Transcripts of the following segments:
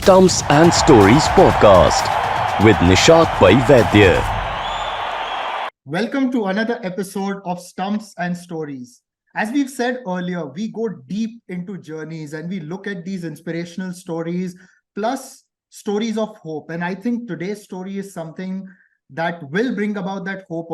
Stumps and Stories podcast with Nishat Pai Vaidya. Welcome to another episode of Stumps and Stories. As we've said earlier, we go deep into journeys and we look at these inspirational stories plus stories of hope. And I think today's story is something that will bring about that hope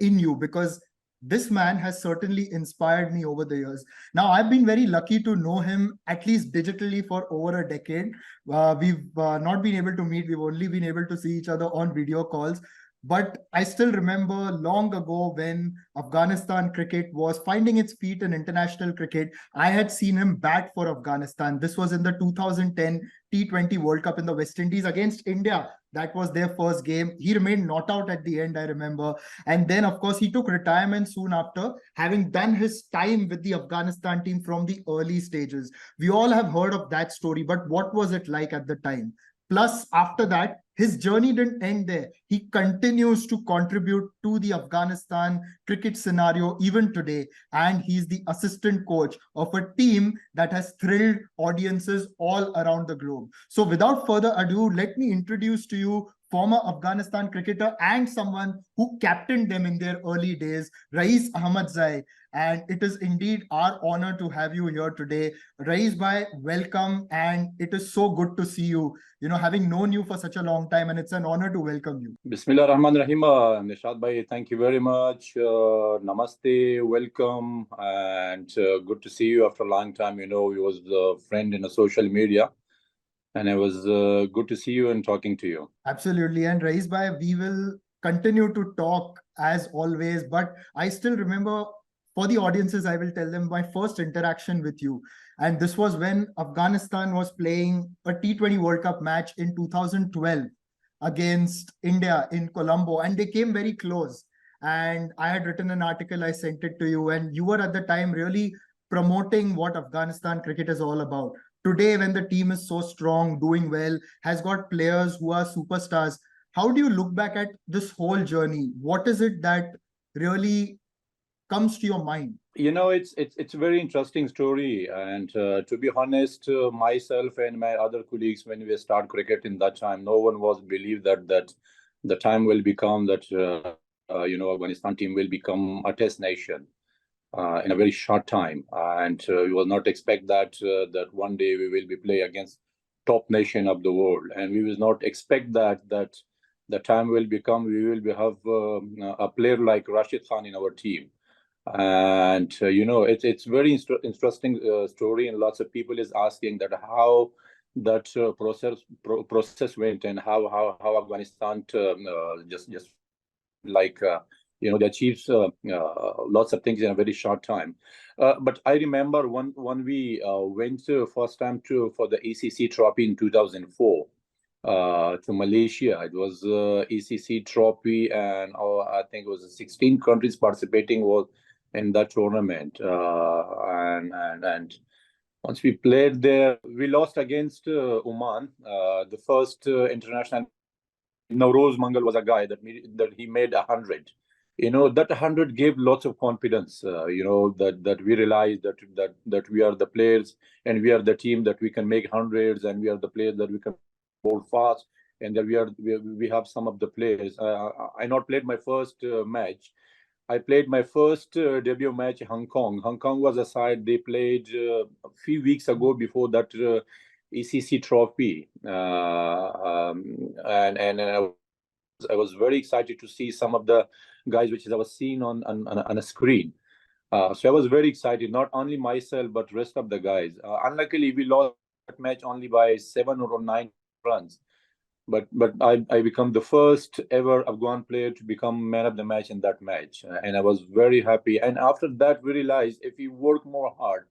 in you, because this man has certainly inspired me over the years. Now, I've been very lucky to know him at least digitally for over a decade. We've not been able to meet, we've only been able to see each other on video calls. But I still remember long ago when Afghanistan cricket was finding its feet in international cricket, I had seen him bat for Afghanistan. This was in the 2010 T20 World Cup in the West Indies against India. That was their first game. He remained not out at the end, I remember. And then, of course, he took retirement soon after, having done his time with the Afghanistan team from the early stages. We all have heard of that story, but what was it like at the time? Plus, after that, his journey didn't end there. He continues to contribute to the Afghanistan cricket scenario even today. And he's the assistant coach of a team that has thrilled audiences all around the globe. So without further ado, let me introduce to you former Afghanistan cricketer and someone who captained them in their early days, Raees Ahmadzai. And it is indeed our honor to have you here today. Raees bhai, welcome. And it is so good to see you, having known you for such a long time. And it's an honor to welcome you. Bismillah Rahman Rahim. Nishat bhai, thank you very much. Namaste, welcome. And good to see you after a long time. You was a friend in a social media. And it was good to see you and talking to you. Absolutely. And Raees bhai, we will continue to talk as always. But I still remember, for the audiences, I will tell them my first interaction with you. And this was when Afghanistan was playing a T20 World Cup match in 2012 against India in Colombo. And they came very close. And I had written an article, I sent it to you. And you were at the time really promoting what Afghanistan cricket is all about. Today, when the team is so strong, doing well, has got players who are superstars, how do you look back at this whole journey? What is it that really comes to your mind? It's a very interesting story. And to be honest, myself and my other colleagues, when we start cricket in that time, no one was believed that the time will become that, Afghanistan team will become a test nation. In a very short time, and we will not expect that one day we will be play against top nation of the world, and we will not expect that the time will become we will have a player like Rashid Khan in our team, and it's very interesting story, and lots of people is asking that how that process went and how Afghanistan just like. They achieved lots of things in a very short time. But I remember when we went first time for the ACC Trophy in 2004 to Malaysia. It was ACC Trophy, and I think it was 16 countries participating was in that tournament. And once we played there, we lost against Oman. The first international. Rose Mangal was a guy that he made 100. That 100 gave lots of confidence. That we realized that we are the players and we are the team that we can make hundreds, and we are the players that we can bowl fast, and that we have some of the players. I not played my first match. I played my first debut match in Hong Kong. Hong Kong was a side they played a few weeks ago before that ACC Trophy, and I was very excited to see some of the guys which I was seeing on a screen. So I was very excited, not only myself, but rest of the guys. Unluckily, we lost that match only by 7 or 9 runs. But I become the first ever Afghan player to become man of the match in that match. And I was very happy. And after that, we realized if we work more hard,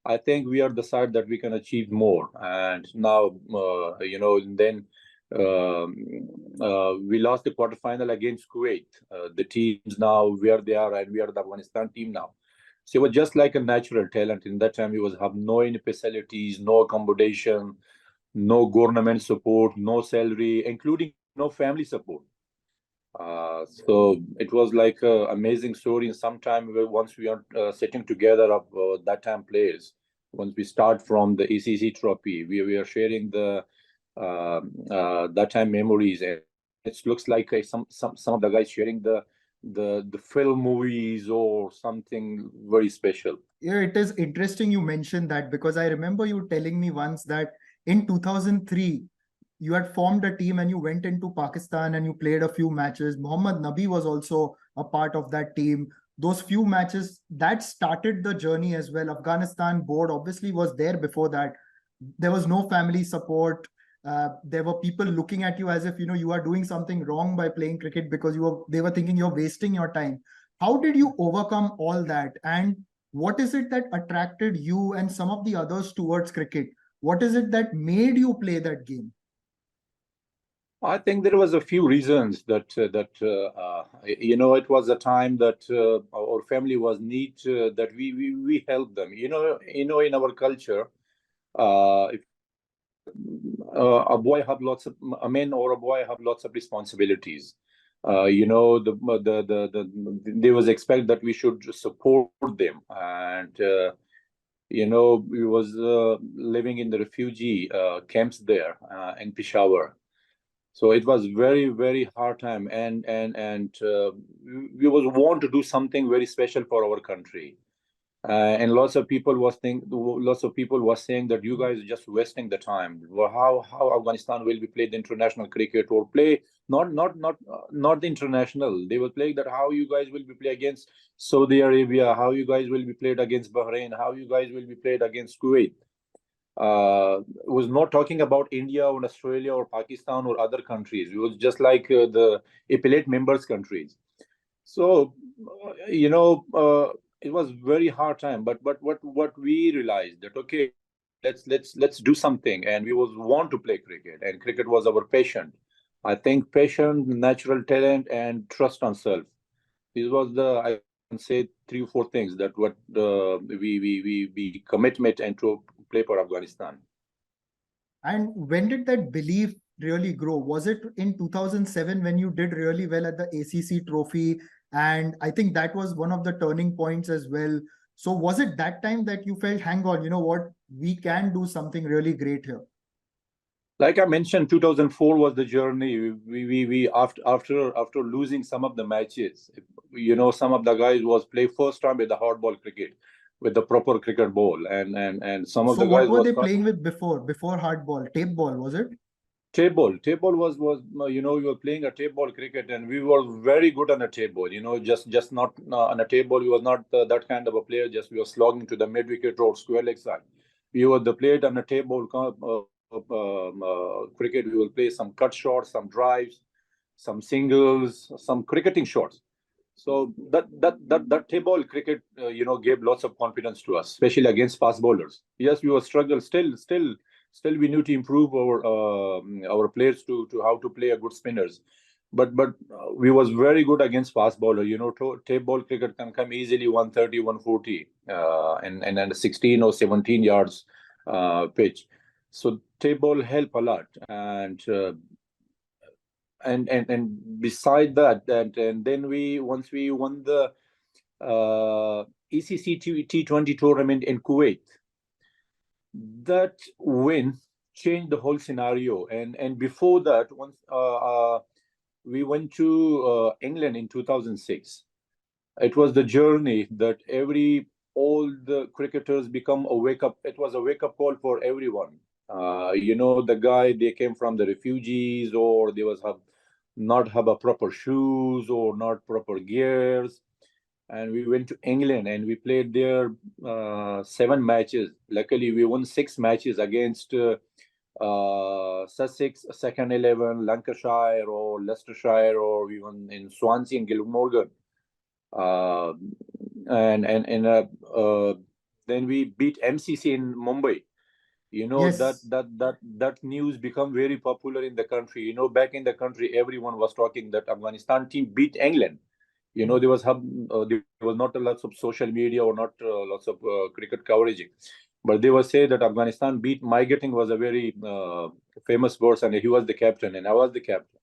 I think we are the side that we can achieve more. And now, then we lost the quarterfinal against Kuwait. The teams now where they are, and we are the Afghanistan team now. So it was just like a natural talent. In that time, we have no any facilities, no accommodation, no government support, no salary, including no family support. So it was like an amazing story. And sometime once we are sitting together of that time players, once we start from the ACC Trophy, we are sharing the that time memories, and it looks like some of the guys sharing the film movies or something very special. Yeah, it is interesting you mentioned that, because I remember you telling me once that in 2003, you had formed a team and you went into Pakistan and you played a few matches. Mohammed Nabi was also a part of that team. Those few matches that started the journey as well. Afghanistan board obviously was there before that. There was no family support. There were people looking at you as if you are doing something wrong by playing cricket, because they were thinking you're wasting your time. How did you overcome all that? And what is it that attracted you and some of the others towards cricket? What is it that made you play that game? I think there was a few reasons that it was a time that our family was need that we helped them. In our culture, if a man or a boy have lots of responsibilities. They was expect that we should support them, and we was living in the refugee camps there in Peshawar. So it was very, very hard time, and we was want to do something very special for our country. And lots of people was saying that you guys are just wasting the time. Well, how Afghanistan will be played international cricket or play not the international. They will play that how you guys will be play against Saudi Arabia, how you guys will be played against Bahrain, how you guys will be played against Kuwait. Was not talking about India or Australia or Pakistan or other countries. It was just like the appellate members countries. So it was very hard time. But what we realized that okay, let's do something, and we was want to play cricket, and cricket was our passion. I think passion, natural talent, and trust on self. This was I can say 3 or 4 things that what we commitment and to play for Afghanistan. And when did that belief really grow? Was it in 2007 when you did really well at the ACC Trophy? And I think that was one of the turning points as well. So was it that time that you felt, hang on, you know what, we can do something really great here? Like I mentioned, 2004 was the journey. We after losing some of the matches, some of the guys was play first time with the hardball cricket, with the proper cricket ball, and some of So the what guys were was they playing with before hardball? Tape ball, was it? tape ball. Tape ball was we were playing a tape ball cricket, and we were very good on a tape ball. Just not on a tape ball. We was not that kind of a player. Just we were slogging to the mid wicket or square leg side. We were the player on a tape ball cricket. We will play some cut shots, some drives, some singles, some cricketing shots. So that tape ball cricket, gave lots of confidence to us, especially against fast bowlers. Yes, we were struggle still we need to improve our players to how to play a good spinners. But we was very good against fast bowler. Tape ball cricket can come easily 130, 140, and 16 or 17 yards pitch. So tape ball help a lot, and beside that, and then once we won the ACC T20 tournament in Kuwait, that win changed the whole scenario. And before that, once we went to England in 2006. It was the journey that all the cricketers become a wake up. It was a wake up call for everyone. The guy, they came from the refugees, or they not have a proper shoes or not proper gears. And we went to England and we played there 7 matches. Luckily, we won 6 matches against Sussex, Second 11, Lancashire or Leicestershire, or even in Swansea and Gilmorgan. Then we beat MCC in Mumbai. Yes. That news become very popular in the country. Back in the country, everyone was talking that Afghanistan team beat England. There was not a lots of social media or not lots of cricket coverage, but they were say that Afghanistan beat. My getting was a very famous person. He was the captain and I was the captain.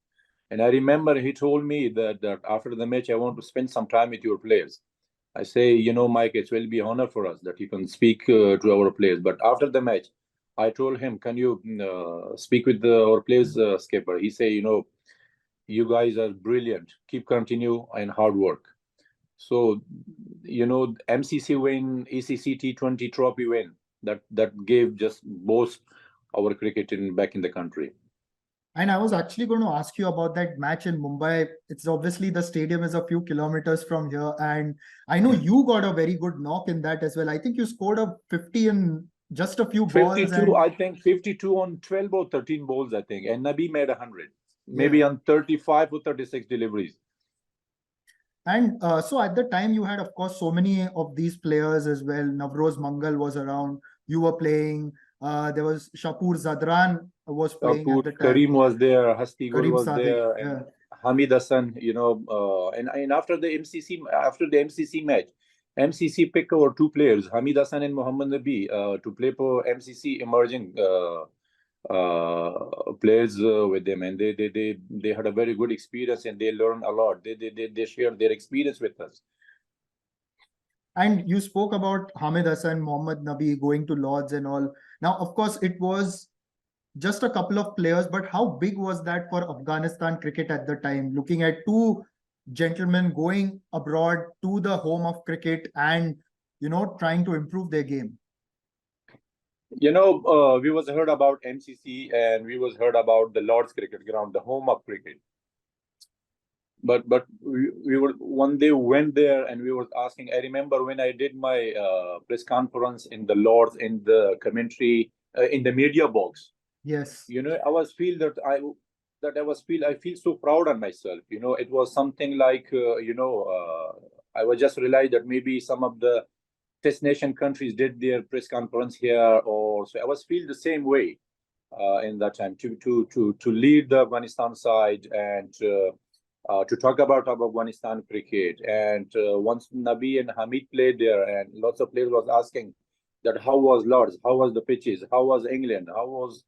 And I remember he told me that after the match, I want to spend some time with your players. I say, Mike, it will be honor for us that you can speak to our players. But after the match, I told him, can you speak with our players, skipper? He say, you guys are brilliant. Keep continue and hard work. So, MCC win, ACC T20 Trophy win. That gave just both our cricket back in the country. And I was actually going to ask you about that match in Mumbai. It's obviously the stadium is a few kilometers from here. And I know you got a very good knock in that as well. I think you scored a 50 in just a few balls. 52, I think 52 on 12 or 13 balls, I think. And Nabi made 100, maybe on 35 or 36 deliveries. And so at the time you had, of course, so many of these players as well. Navroz Mangal was around. You were playing. There was Shapur Zadran was playing at the time. Kareem was there. Hasti Gul was Sadiq, there. And Hamid Hassan, and after the MCC match, MCC picked our two players, Hamid Hassan and Mohammed Nabi, to play for MCC emerging players with them, and they had a very good experience and they learned a lot. They shared their experience with us. And you spoke about Hamid Hassan, Mohammed Nabi going to Lords and all. Now, of course, it was just a couple of players, but how big was that for Afghanistan cricket at the time? Looking at two gentlemen going abroad to the home of cricket and, trying to improve their game. We was heard about MCC and we was heard about the Lord's Cricket Ground, the home of cricket. But we were one day went there and we were asking. I remember when I did my press conference in the Lords in the commentary in the media box. Yes. I feel so proud on myself. It was something like I was just realized that maybe some of the Test nation countries did their press conference here, or so I was feel the same way in that time to lead the Afghanistan side and to talk about Afghanistan cricket. And once Nabi and Hamid played there, and lots of players was asking that how was Lords, how was the pitches, how was England, how was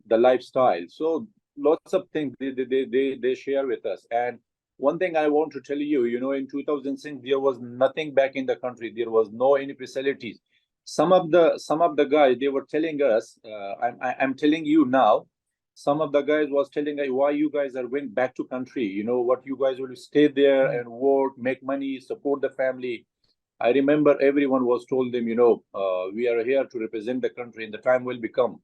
the lifestyle. So lots of things they share with us. And one thing I want to tell you, in 2006 there was nothing back in the country. There was no any facilities. Some of the guys, they were telling us, I'm telling you now, some of the guys was telling us why you guys are going back to country. What you guys will stay there and work, make money, support the family. I remember everyone was told them, we are here to represent the country, and the time will become.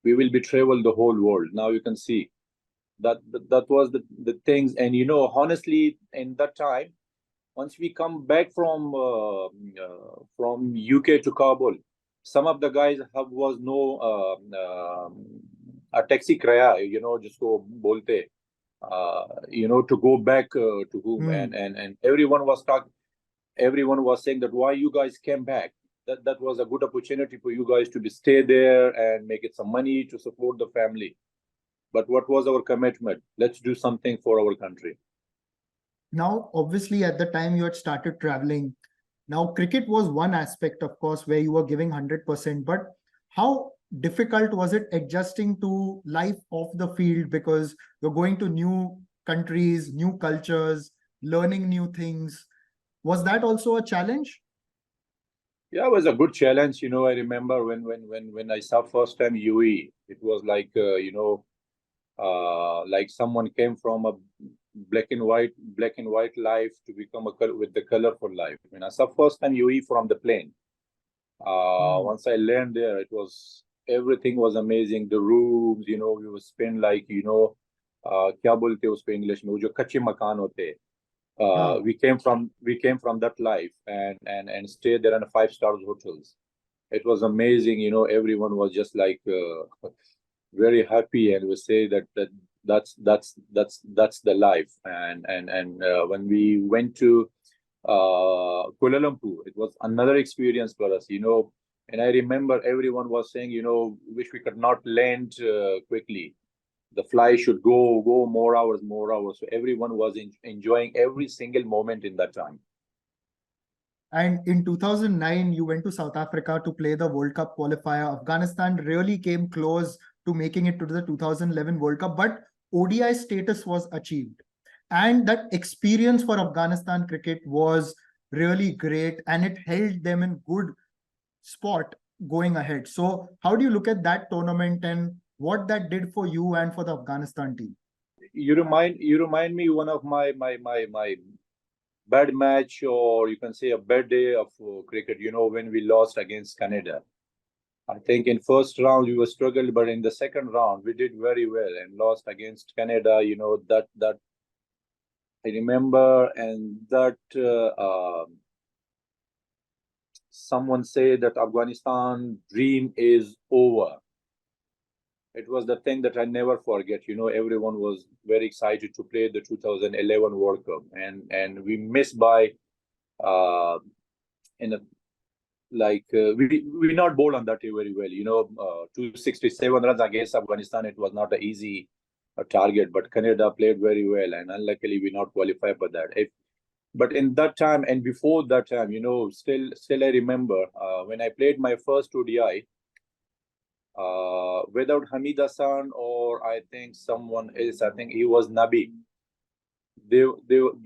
We will be travel the whole world. Now you can see that was the things. And honestly, in that time, once we come back from UK to Kabul, some of the guys was no a taxi kraya, just go bolte, to go back to whom, and everyone was saying that why you guys came back. That was a good opportunity for you guys to stay there and make it some money to support the family. But what was our commitment? Let's do something for our country. Now, obviously, at the time you had started traveling. Now, cricket was one aspect, of course, where you were giving 100%. But how difficult was it adjusting to life off the field, because you're going to new countries, new cultures, learning new things? Was that also a challenge? Yeah, it was a good challenge. I remember when I saw first time UAE, it was like like someone came from a black and white life to become with the colorful life. When I saw first time UAE from the plane, once I landed there, everything was amazing. The rooms, we would spend like kya bolte usko English mein, wo jo kache makan hote. We came from that life and stayed there in 5-star hotels. It was amazing. Everyone was just like very happy, and we say that's the life. And when we went to Kuala Lumpur, it was another experience for us. And I remember everyone was saying, wish we could not land quickly. The flight should go more hours. So everyone was enjoying every single moment in that time. And in 2009, you went to South Africa to play the World Cup qualifier. Afghanistan really came close to making it to the 2011 World Cup, but ODI status was achieved. And that experience for Afghanistan cricket was really great, and it held them in good spot going ahead. So how do you look at that tournament and what that did for you and for the Afghanistan team? You remind me one of my bad match, or you can say a bad day of cricket. You know, when we lost against Canada. I think in first round we were struggled, but in the second round we did very well and lost against Canada. You know, that I remember, and that someone said that Afghanistan dream is over. It was the thing that I never forget. You know, everyone was very excited to play the 2011 World Cup, and we missed by in a we not bowled on that day very well. You know, 267 runs against Afghanistan. It was not an easy target, but Canada played very well, and unluckily we not qualify for that. But in that time and before that time, you know, still I remember when I played my first ODI without HAMID Hassan, or I think someone else. I think he was NABI. They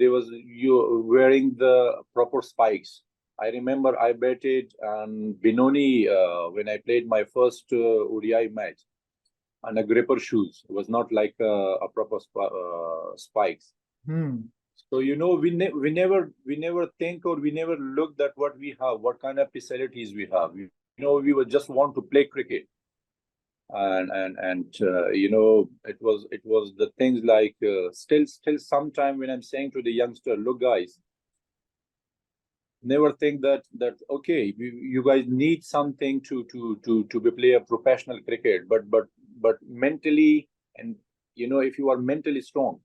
was you wearing the proper spikes. I remember I batted and Binoni when I played my first ODI match on a gripper shoes. It was not like a proper spikes. So you know, we never think, or we never looked at what we have, what kind of facilities we have. You know, we would just want to play cricket, and you know, it was the things like still sometime when I'm saying to the youngster, look guys, never think that okay, you guys need something to be play a professional cricket, but mentally, and you know, if you are mentally strong,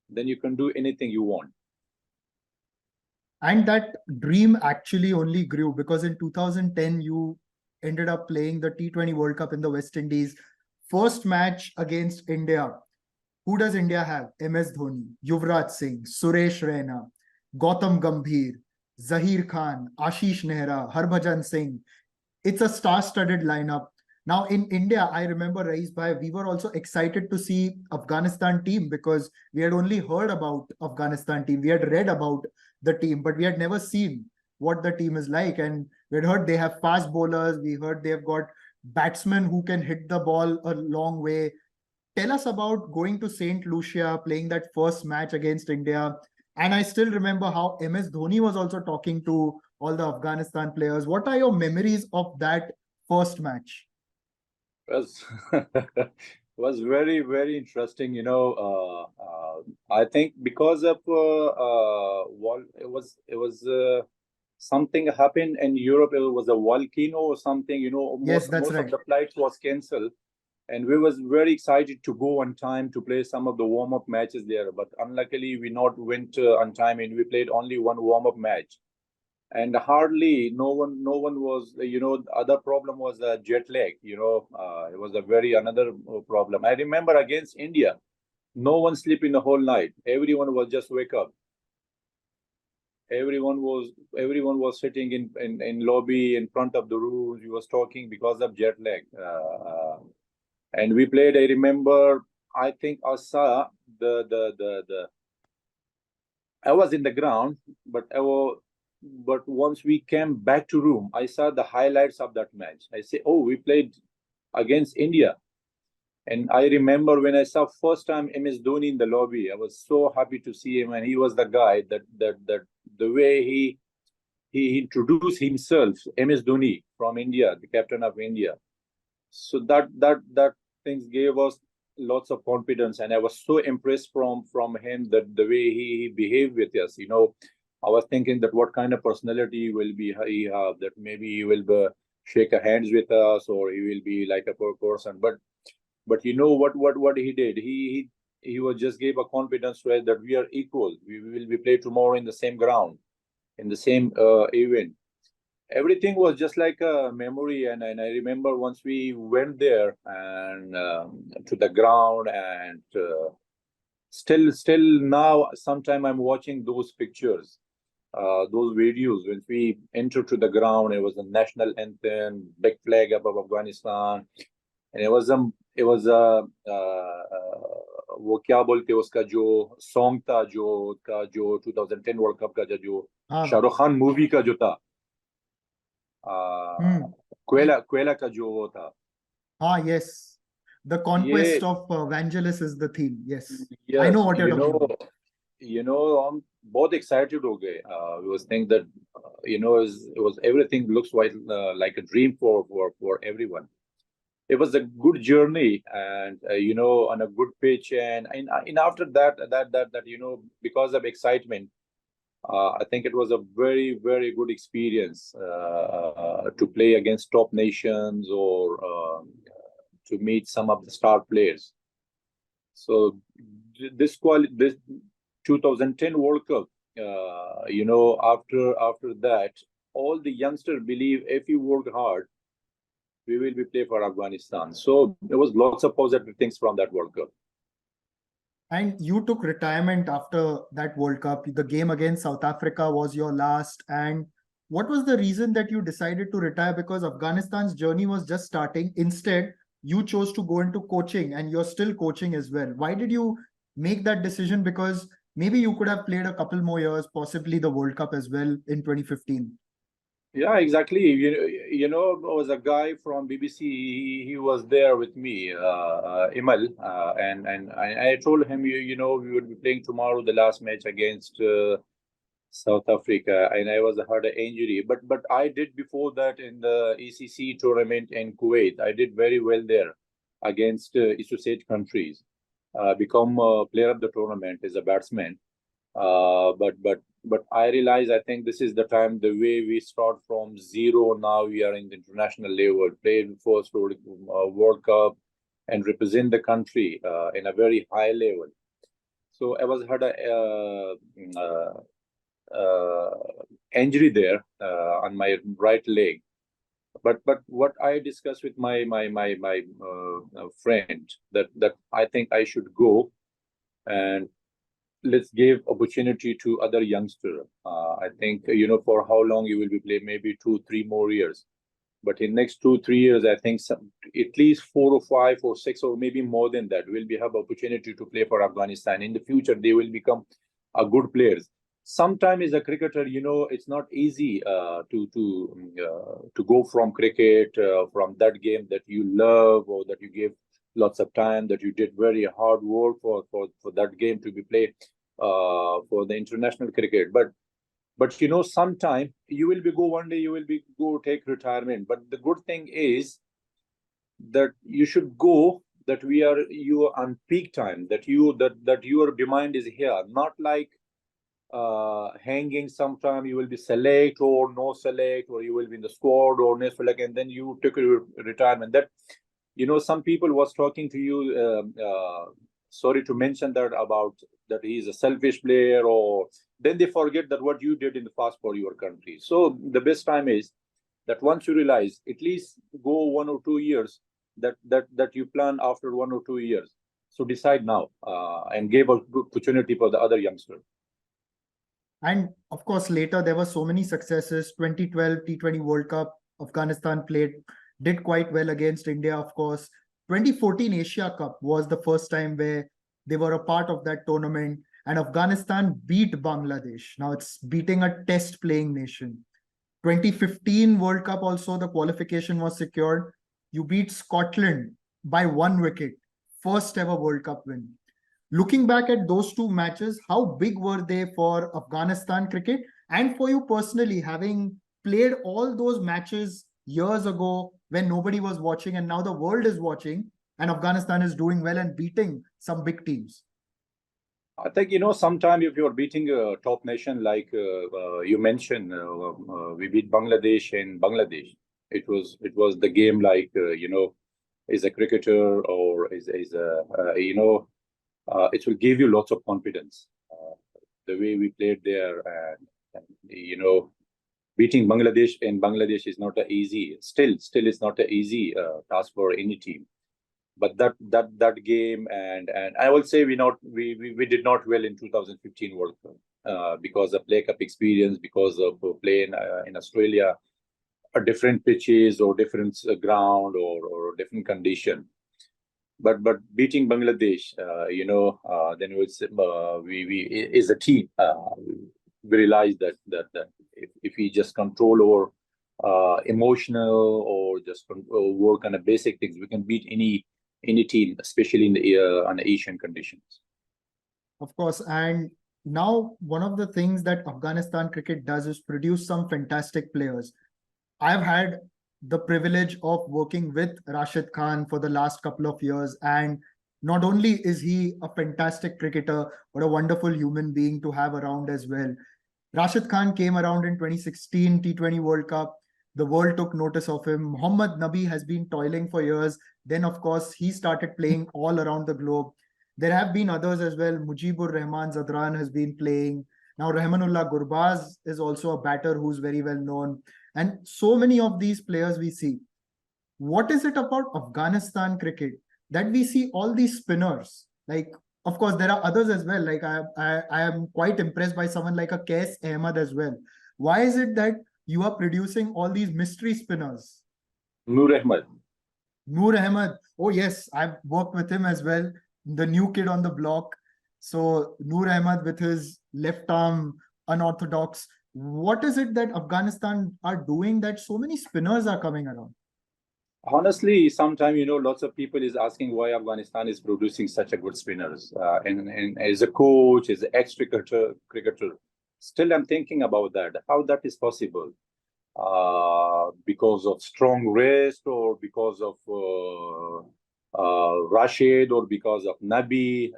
then you can do anything you want. And that dream actually only grew because in 2010 you ended up playing the T20 World Cup in the West Indies. First match against India. Who does India have? MS Dhoni, Yuvraj Singh, Suresh Raina, Gautam Gambhir, Zahir Khan, Ashish Nehra, Harbhajan Singh. It's a star-studded lineup. Now in India, I remember, Raees Bhai, we were also excited to see Afghanistan team because we had only heard about Afghanistan team. We had read about the team, but we had never seen what the team is like. And we had heard they have fast bowlers. We heard they've got batsmen who can hit the ball a long way. Tell us about going to St. Lucia, playing that first match against India. And I still remember how MS Dhoni was also talking to all the Afghanistan players. What are your memories of that first match? Was very interesting. You know, I think because of it was something happened in Europe. It was a volcano or something. You know, Yes, that's most right. of the flights was cancelled, and we was very excited to go on time to play some of the warm-up matches there. But unluckily, we not went on time, and we played only one warm-up match. And hardly no one was, you know, the other problem was jet lag. You know, it was a very another problem. I remember against India, no one sleep in the whole night. Everyone was just wake up. Everyone was sitting in lobby in front of the room. We was talking because of jet lag. And we played, I remember, I think I saw I was in the ground, but once we came back to room, I saw the highlights of that match. I say, oh, we played against India. And I remember when I saw first time MS Dhoni in the lobby, I was so happy to see him. And he was the guy that the way he introduced himself, MS Dhoni from India, the captain of India. So that things gave us lots of confidence. And I was so impressed from him, that the way he behaved with us. You know, I was thinking that what kind of personality will be he have, that maybe he will shake hands with us, or he will be like a poor person. But you know what he did? He was just gave a confidence to us that we are equal. We will be played tomorrow in the same ground, in the same event. Everything was just like a memory. And I remember once we went there and to the ground, and still now, sometime I'm watching those pictures. Those videos when we entered to the ground, it was a national anthem, big flag above Afghanistan, and it was वो क्या बोलते हैं उसका जो song था जो 2010 world cup का जो शाहरुख खान मूवी का जो था क्वेला का जो वो था. Yes. The ये conquest of Vangelis is the theme. Yes. I know yes, what you're talking about. हम बहुत excited हो गए. We was think that it was everything looks like a dream for everyone. It was a good journey, and on a good pitch, and after that, because of excitement, I think it was a very, very good experience to play against top nations or to meet some of the star players. So this 2010 World Cup, after that, all the youngsters believe if you work hard, we will be playing for Afghanistan. So there was lots of positive things from that World Cup. And you took retirement after that World Cup. The game against South Africa was your last. And what was the reason that you decided to retire? Because Afghanistan's journey was just starting. Instead, you chose to go into coaching, and you're still coaching as well. Why did you make that decision? Because maybe you could have played a couple more years, possibly the World Cup as well in 2015. Yeah, exactly. There was a guy from BBC. He was there with me, Imal, and I told him, we would be playing tomorrow the last match against South Africa, and I was had an injury. But I did before that in the ACC tournament in Kuwait. I did very well there against associate countries. Become a player of the tournament as a batsman. But I realize I think this is the time the way we start from zero. Now we are in the international level, play first World Cup, and represent the country in a very high level. So I was had a injury there on my right leg. But what I discussed with my friend that I think I should go and let's give opportunity to other youngster. I think for how long you will be playing, maybe 2-3 more years. But in next 2-3 years, I think at least 4 or 5 or 6 or maybe more than that will be have opportunity to play for Afghanistan. In the future, they will become a good players. Sometimes as a cricketer, it's not easy to go from cricket from that game that you love or that you give lots of time, that you did very hard work for that game to be played for the international cricket. But sometime you will be go one day, you will be go take retirement. But the good thing is that you should go that you are on peak time, that your demand is here, not like hanging. Sometime you will be select or no select, or you will be in the squad or no select, and then you took your retirement. That some people was talking to you, sorry to mention that, about that he's a selfish player, or then they forget that what you did in the past for your country. So the best time is that once you realize, at least go 1 or 2 years, that you plan after 1 or 2 years. So decide now and give a good opportunity for the other youngster. And of course, later there were so many successes. 2012 T20 World Cup, Afghanistan did quite well against India, of course. 2014 Asia Cup was the first time where they were a part of that tournament, and Afghanistan beat Bangladesh. Now it's beating a test playing nation. 2015 World Cup also, the qualification was secured. You beat Scotland by 1 wicket. First ever World Cup win. Looking back at those two matches, how big were they for Afghanistan cricket and for you personally, having played all those matches years ago when nobody was watching, and now the world is watching and Afghanistan is doing well and beating some big teams? I think, sometime if you're beating a top nation, like you mentioned, we beat Bangladesh in Bangladesh. It was the game like, is a cricketer or is it will give you lots of confidence. The way we played there, and beating Bangladesh in Bangladesh is not easy. Still, it's not an easy task for any team. But that game, and I will say we did not well in 2015 World Cup because of play cup experience, because of playing in Australia, a different pitches or different ground or different condition. But beating Bangladesh, then we as a team, we realized that if we just control emotional or just work on the basic things, we can beat any team, especially in the on the Asian conditions. Of course. And now one of the things that Afghanistan cricket does is produce some fantastic players. I've had the privilege of working with Rashid Khan for the last couple of years. And not only is he a fantastic cricketer, but a wonderful human being to have around as well. Rashid Khan came around in 2016 T20 World Cup. The world took notice of him. Mohammad Nabi has been toiling for years. Then, of course, he started playing all around the globe. There have been others as well. Mujibur Rahman Zadran has been playing. Now, Rahmanullah Gurbaz is also a batter who's very well known. And so many of these players we see. What is it about Afghanistan cricket that we see all these spinners? Like, of course, there are others as well. Like I am quite impressed by someone like a Raees Ahmadzai as well. Why is it that you are producing all these mystery spinners? Noor Ahmed. Noor Ahmed. Oh yes, I've worked with him as well. The new kid on the block. So Noor Ahmed with his left arm unorthodox. What is it that Afghanistan are doing that so many spinners are coming around? Honestly, sometimes, lots of people is asking why Afghanistan is producing such a good spinners. And as a coach, as an ex-cricketer, still I'm thinking about that, how that is possible. Because of strong wrist, or because of Rashid, or because of Nabi.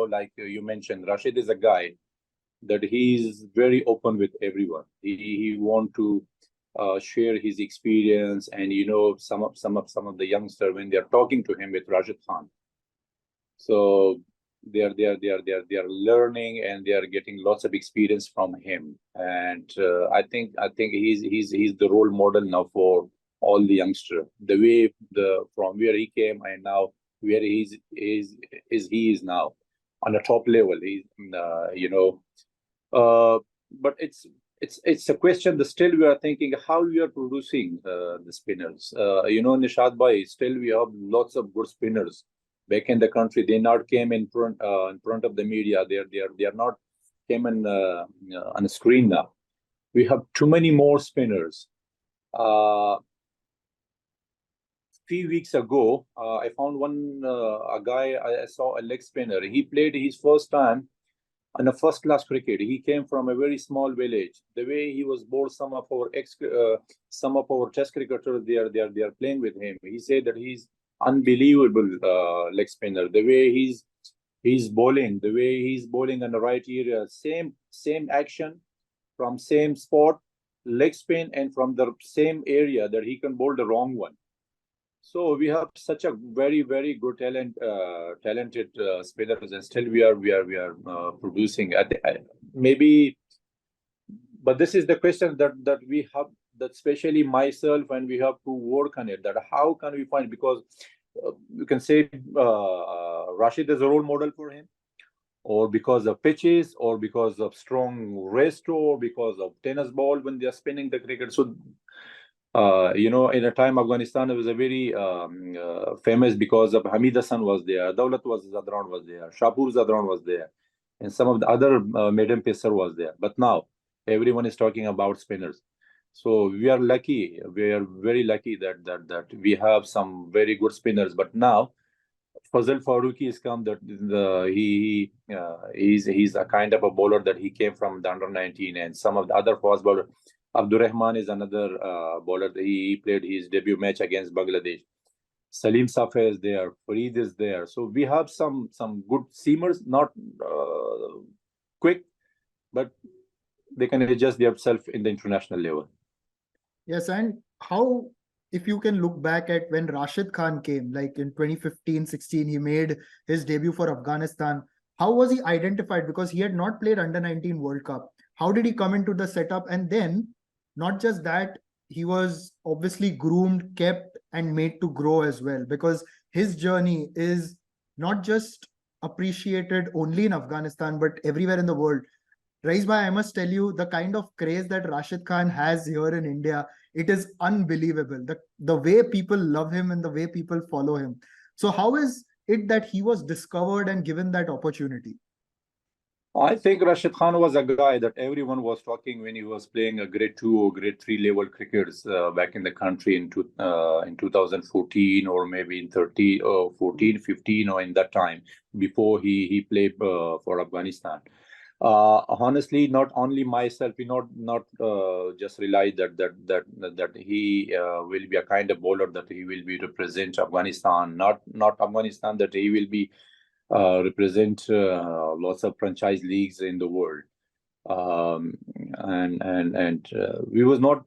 Like you mentioned, Rashid is a guy that he's very open with everyone. He want to share his experience, and some of the youngsters, when they're talking to him with Rashid Khan, so they are learning, and they are getting lots of experience from him. And I think he's the role model now for all the youngsters. The way from where he came and now where he is now on the top level. He's but it's a question that still we are thinking how we are producing the spinners. Nishad Bhai, still we have lots of good spinners back in the country. They not came in front of the media. They are not came on the screen now. We have too many more spinners. Few weeks ago, I found a guy. I saw a leg spinner. He played his first time in a first-class cricket. He came from a very small village. The way he was bowled, some of our test cricketers, they are playing with him. He said that he's unbelievable leg spinner. The way he's bowling, on the right area, same action from same spot, leg spin, and from the same area that he can bowl the wrong one. So we have such a very, very good talented spinners, and still we are producing. Maybe, but this is the question that we have, that especially myself, and we have to work on it. That how can we find, because you can say Rashid is a role model for him, or because of pitches, or because of strong wrist, or because of tennis ball when they are spinning the cricket. So in a time Afghanistan was a very famous because of Hamid Hassan was there, Daulat Zadran was there, Shapur Zadran was there, and some of the other maiden pacer was there. But now everyone is talking about spinners. So we are lucky. We are very lucky that we have some very good spinners. But now Fazal Farooqi has come. That he's a kind of a bowler that he came from the under-19, and some of the other fast bowlers. Abdur Rahman is another bowler. He played his debut match against Bangladesh. Salim Safai is there. Farid is there. So we have some good seamers, not quick, but they can adjust themselves in the international level. Yes, and how, if you can look back at when Rashid Khan came, like in 2015-16, he made his debut for Afghanistan. How was he identified? Because he had not played under-19 World Cup. How did he come into the setup? And then, not just that, he was obviously groomed, kept, and made to grow as well, because his journey is not just appreciated only in Afghanistan, but everywhere in the world. Raees bhai, I must tell you, the kind of craze that Rashid Khan has here in India, it is unbelievable. The way people love him and the way people follow him. So how is it that he was discovered and given that opportunity? I think Rashid Khan was a guy that everyone was talking when he was playing a grade 2 or grade 3 level crickets back in the country in 2014 or maybe in 30 or 14, 15 or in that time before he played for Afghanistan. Honestly, not only myself, we not just realize that he will be a kind of bowler, that he will be represent Afghanistan, not Afghanistan, that he will be represent lots of franchise leagues in the world, and we was not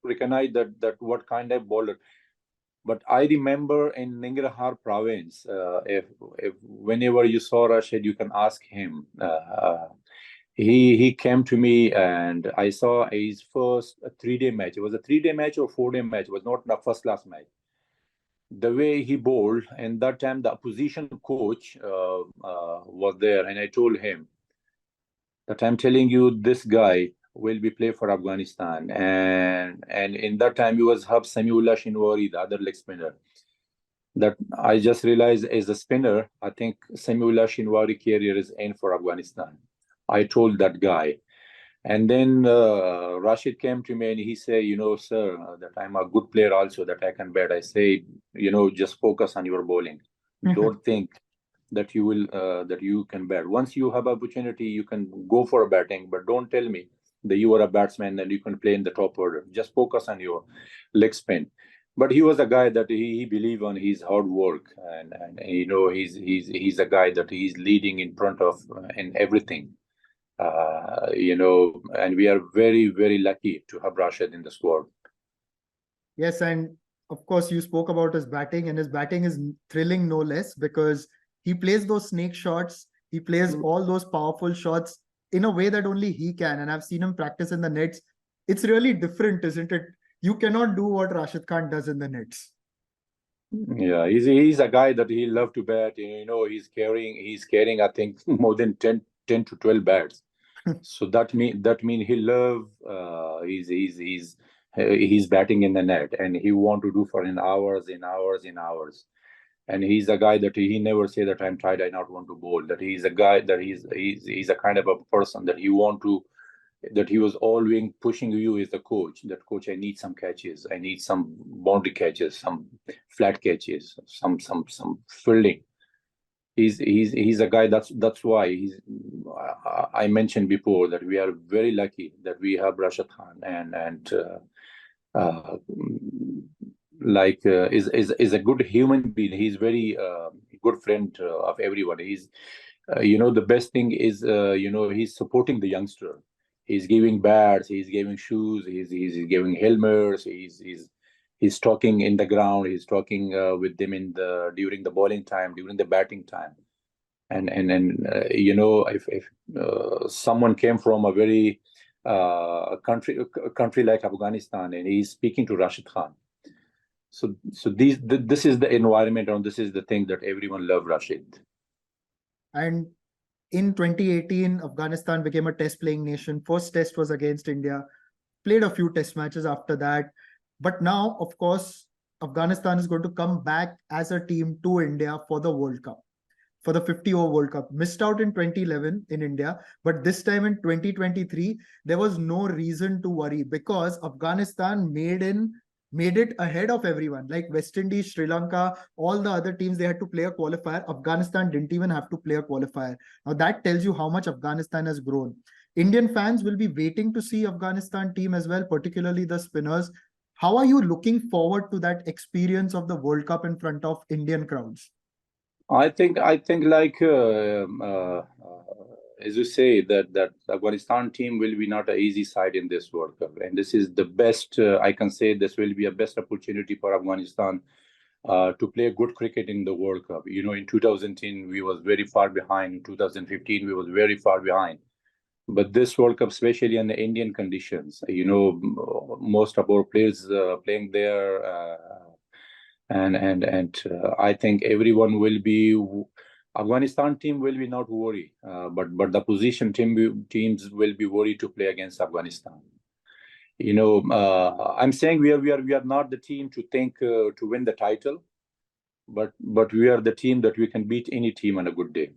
recognize that what kind of bowler. But I remember in Nangarhar province, if whenever you saw Rashid, you can ask him. He came to me and I saw his first 3-day match. It was a 3-day match or 4-day match. It was not the first class match. The way he bowled, and that time the opposition coach was there, and I told him that I'm telling you, this guy will be play for Afghanistan. And in that time, he was Samiullah Shinwari, the other leg spinner. That I just realized as a spinner, I think Samiullah Shinwari career is in for Afghanistan. I told that guy. And then Rashid came to me and he said, sir, that I'm a good player also, that I can bat. I say, just focus on your bowling. Don't think that you will that you can bat. Once you have opportunity, you can go for batting, but don't tell me that you are a batsman and you can play in the top order. Just focus on your leg spin. But he was a guy that he believed on his hard work, and he's a guy that he's leading in front of in everything. And we are very, very lucky to have Rashid in the squad. Yes, and of course, you spoke about his batting, and his batting is thrilling no less, because he plays those snake shots. He plays all those powerful shots in a way that only he can. And I've seen him practice in the nets. It's really different, isn't it? You cannot do what Rashid Khan does in the nets. Yeah, he's a guy that he love to bat. He's carrying I think more than 10 to 12 bats. So that mean he love he's batting in the net, and he want to do for in hours. And he's a guy that he never say that I'm tired, I not want to bowl. That he's a guy that he's a kind of a person that he was always pushing you as the coach. That coach, I need some catches, I need some boundary catches, some flat catches, some fielding. He's a guy that's why I mentioned before that we are very lucky that we have Rashid Khan and is a good human being. He's very good friend of everyone. He's the best thing is he's supporting the youngster. He's giving bats, he's giving shoes, he's giving helmets, he's talking in the ground, he's talking with them during the bowling time, during the batting time. And if someone came from a very country like Afghanistan, and he's speaking to Rashid Khan, so this is the environment, and this is the thing that everyone love Rashid. And in 2018, Afghanistan became a test playing nation. First test was against India. Played a few test matches after that. But now, of course, Afghanistan is going to come back as a team to India for the World Cup, for the 50-over World Cup. Missed out in 2011 in India, but this time in 2023, there was no reason to worry, because Afghanistan made it ahead of everyone. Like West Indies, Sri Lanka, all the other teams, they had to play a qualifier. Afghanistan didn't even have to play a qualifier. Now that tells you how much Afghanistan has grown. Indian fans will be waiting to see Afghanistan team as well, particularly the spinners. How are you looking forward to that experience of the World Cup in front of Indian crowds? I think like as you say that Afghanistan team will be not an easy side in this World Cup, and this is the best. I can say this will be a best opportunity for Afghanistan to play good cricket in the World Cup. In 2010 we was very far behind. In 2015 we was very far behind. But this World Cup, especially in the Indian conditions, most of our players playing there. And I think everyone will be. Afghanistan team will be not worried, but the position teams will be worried to play against Afghanistan. I'm saying we are not the team to think to win the title, but we are the team that we can beat any team on a good day.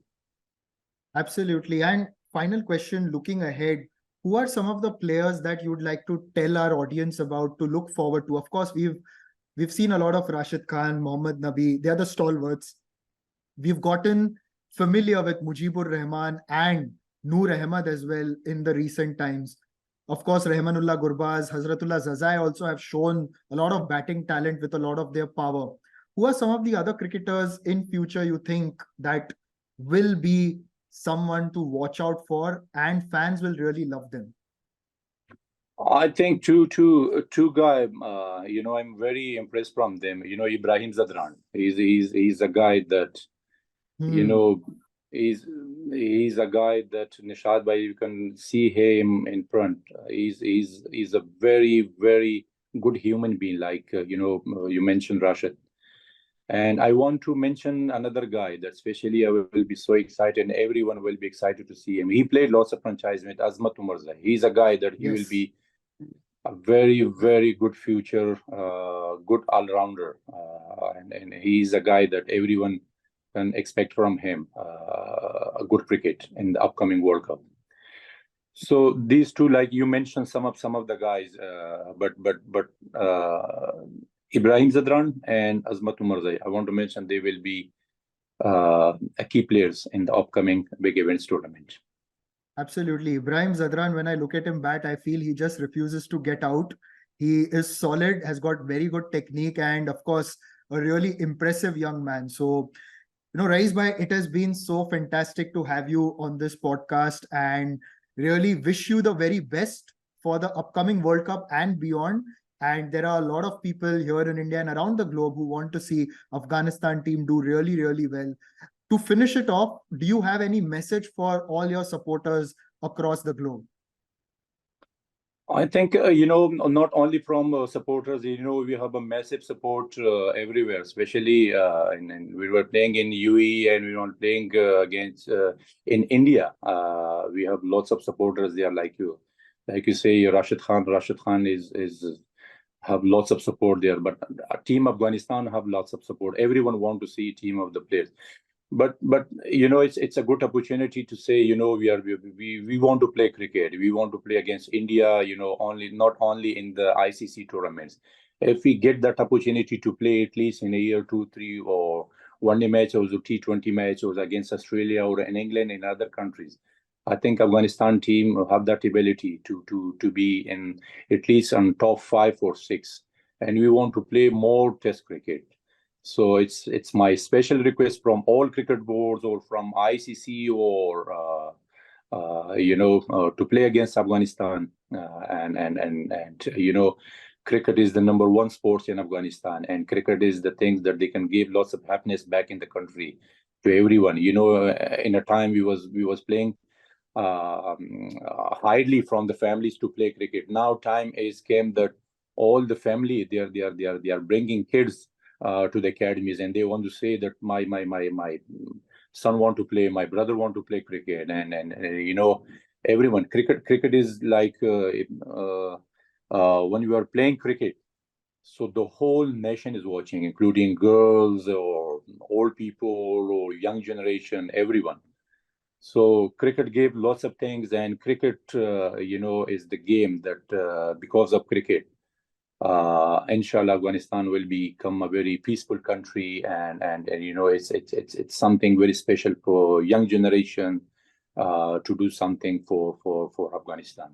Absolutely. And final question, looking ahead, who are some of the players that you'd like to tell our audience about to look forward to? Of course, we've seen a lot of Rashid Khan, MOHAMMED, NABI. They are the stalwarts. We've gotten familiar with Mujibur Rahman and Noor Ahmed as well in the recent times. Of course, Rahmanullah Gurbaz, Hazratullah Zazai also have shown a lot of batting talent with a lot of their power. Who are some of the other cricketers in future you think that will be someone to watch out for and fans will really love them? I think two guy. I'm very impressed from them. Ibrahim Zadran. He's a guy that you know he's a guy that Nishad Bhai, you can see him in front. He's a very, very good human being. Like you mentioned Rashid. And I want to mention another guy that especially I will be so excited and everyone will be excited to see him. He played lots of franchise with Azmat Umarzai. He's a guy that he will be a very, very good future, good all-rounder. And he's a guy that everyone can expect from him a good cricket in the upcoming World Cup. So these two, like you mentioned, some of the guys, but Ibrahim Zadran and Azmat Umarzai, I want to mention they will be key players in the upcoming big events tournament. Absolutely. Ibrahim Zadran, when I look at him bat, I feel he just refuses to get out. He is solid, has got very good technique, and of course, a really impressive young man. So, Raees bhai, it has been so fantastic to have you on this podcast and really wish you the very best for the upcoming World Cup and beyond. And there are a lot of people here in India and around the globe who want to see Afghanistan team do really, really well. To finish it off, do you have any message for all your supporters across the globe? I think, not only from supporters, we have a massive support everywhere, especially and we were playing in UAE and we were playing against in India. We have lots of supporters there like you. Like you say, Rashid Khan is have lots of support there, but Team Afghanistan have lots of support. Everyone want to see team of the players. But it's a good opportunity to say we want to play cricket. We want to play against India. Not only in the ICC tournaments. If we get that opportunity to play at least in a year, 2, 3, or one-day match or T20 match or against Australia or in England and other countries, I think Afghanistan team have that ability to be in at least on top 5 or 6, and we want to play more Test cricket. So it's my special request from all cricket boards or from ICC or to play against Afghanistan and cricket is the #1 sport in Afghanistan, and cricket is the thing that they can give lots of happiness back in the country to everyone. In a time we was playing hardly from the families to play cricket. Now time is came that all the family they are bringing kids to the academies, and they want to say that my son want to play, my brother want to play cricket, and everyone. Cricket is like when you are playing cricket, so the whole nation is watching, including girls or old people or young generation, everyone. So cricket gave lots of things, and cricket is the game that because of cricket, inshallah, Afghanistan will become a very peaceful country, and it's something very special for young generation to do something for Afghanistan.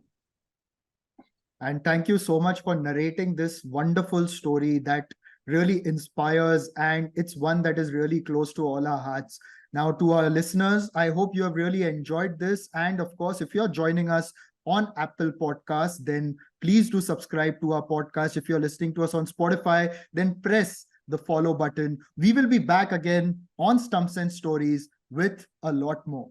And thank you so much for narrating this wonderful story that really inspires, and it's one that is really close to all our hearts. Now, to our listeners, I hope you have really enjoyed this. And of course, if you're joining us on Apple Podcasts, then please do subscribe to our podcast. If you're listening to us on Spotify, then press the follow button. We will be back again on Stumps and Stories with a lot more.